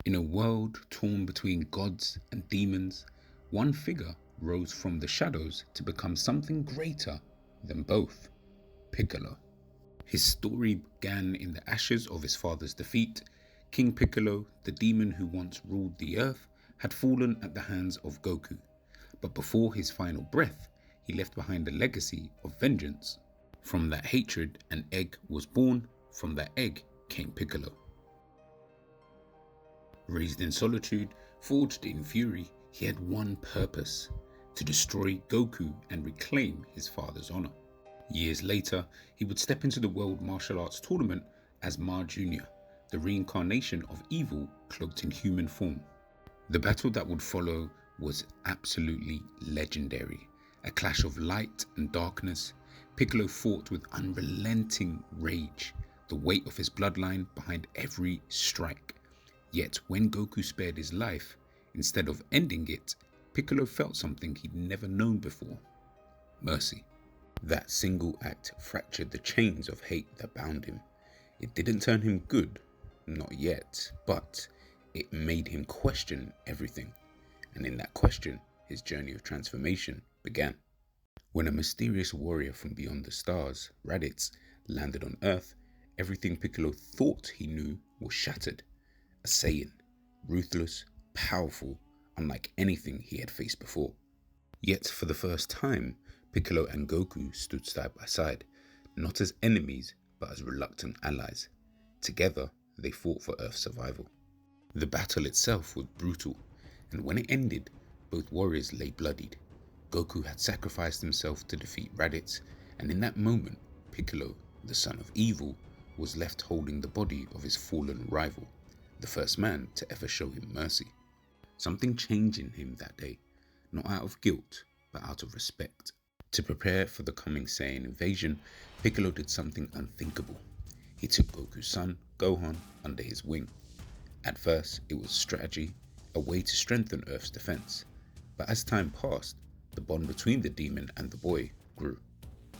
In a world torn between gods and demons, one figure rose from the shadows to become something greater than both: Piccolo. His story began in the ashes of his father's defeat. King Piccolo, the demon who once ruled the earth, had fallen at the hands of Goku. But before his final breath, he left behind a legacy of vengeance. From that hatred, an egg was born. From that egg came Piccolo. Raised in solitude, forged in fury, he had one purpose: to destroy Goku and reclaim his father's honor. Years later, he would step into the World Martial Arts Tournament as Ma Jr., the reincarnation of evil cloaked in human form. The battle that would follow was absolutely legendary. A clash of light and darkness. Piccolo fought with unrelenting rage, the weight of his bloodline behind every strike. Yet when Goku spared his life, instead of ending it, Piccolo felt something he'd never known before: mercy. That single act fractured the chains of hate that bound him. It didn't turn him good, not yet, but it made him question everything. And in that question, his journey of transformation began. When a mysterious warrior from beyond the stars, Raditz, landed on Earth, everything Piccolo thought he knew was shattered. A Saiyan, ruthless, powerful, unlike anything he had faced before. Yet for the first time, Piccolo and Goku stood side by side, not as enemies, but as reluctant allies. Together, they fought for Earth's survival. The battle itself was brutal, and when it ended, both warriors lay bloodied. Goku had sacrificed himself to defeat Raditz, and in that moment, Piccolo, the son of evil, was left holding the body of his fallen rival, the first man to ever show him mercy. Something changed in him that day, not out of guilt, but out of respect. To prepare for the coming Saiyan invasion, Piccolo did something unthinkable. He took Goku's son, Gohan, under his wing. At first, it was strategy, a way to strengthen Earth's defense. But as time passed, the bond between the demon and the boy grew.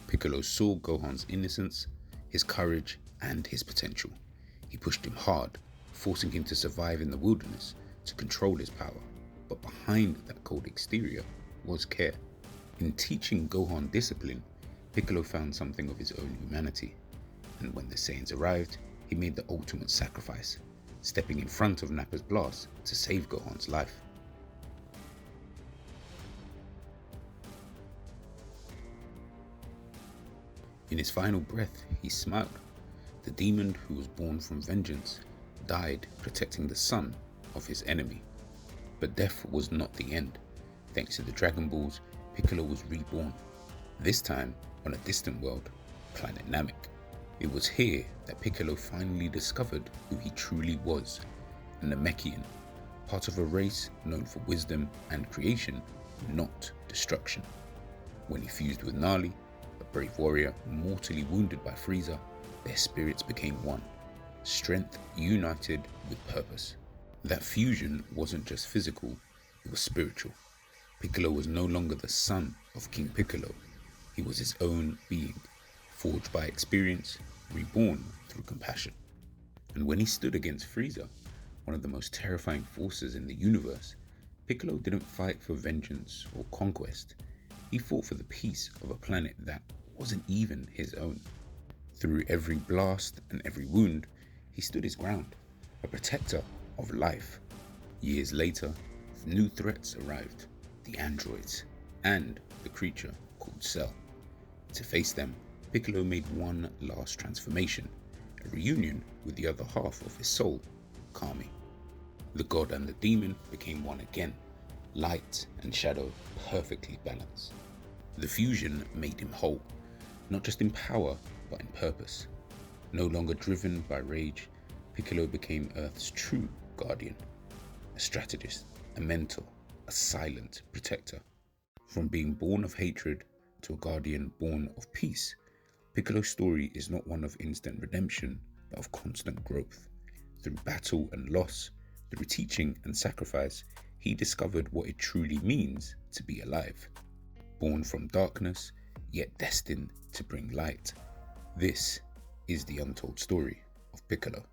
Piccolo saw Gohan's innocence, his courage, and his potential. He pushed him hard, forcing him to survive in the wilderness, to control his power. But behind that cold exterior was care. In teaching Gohan discipline, Piccolo found something of his own humanity. And when the Saiyans arrived, he made the ultimate sacrifice, stepping in front of Nappa's blast to save Gohan's life. In his final breath, he smiled. The demon who was born from vengeance died protecting the son of his enemy. But death was not the end. Thanks to the Dragon Balls, Piccolo was reborn, this time on a distant world, planet Namek. It was here that Piccolo finally discovered who he truly was: a Namekian, part of a race known for wisdom and creation, not destruction. When he fused with Nali, a brave warrior mortally wounded by Frieza, their spirits became one, strength united with purpose. That fusion wasn't just physical, it was spiritual. Piccolo was no longer the son of King Piccolo, he was his own being, forged by experience, reborn through compassion. And when he stood against Frieza, one of the most terrifying forces in the universe, Piccolo didn't fight for vengeance or conquest, he fought for the peace of a planet that wasn't even his own. Through every blast and every wound, he stood his ground, a protector of life. Years later, new threats arrived: the androids and the creature called Cell. To face them, Piccolo made one last transformation, a reunion with the other half of his soul, Kami. The god and the demon became one again, light and shadow perfectly balanced. The fusion made him whole, not just in power, but in purpose. No longer driven by rage, Piccolo became Earth's true guardian, a strategist, a mentor, a silent protector. From being born of hatred to a guardian born of peace, Piccolo's story is not one of instant redemption, but of constant growth. Through battle and loss, through teaching and sacrifice, he discovered what it truly means to be alive. Born from darkness, yet destined to bring light. This is the untold story of Piccolo.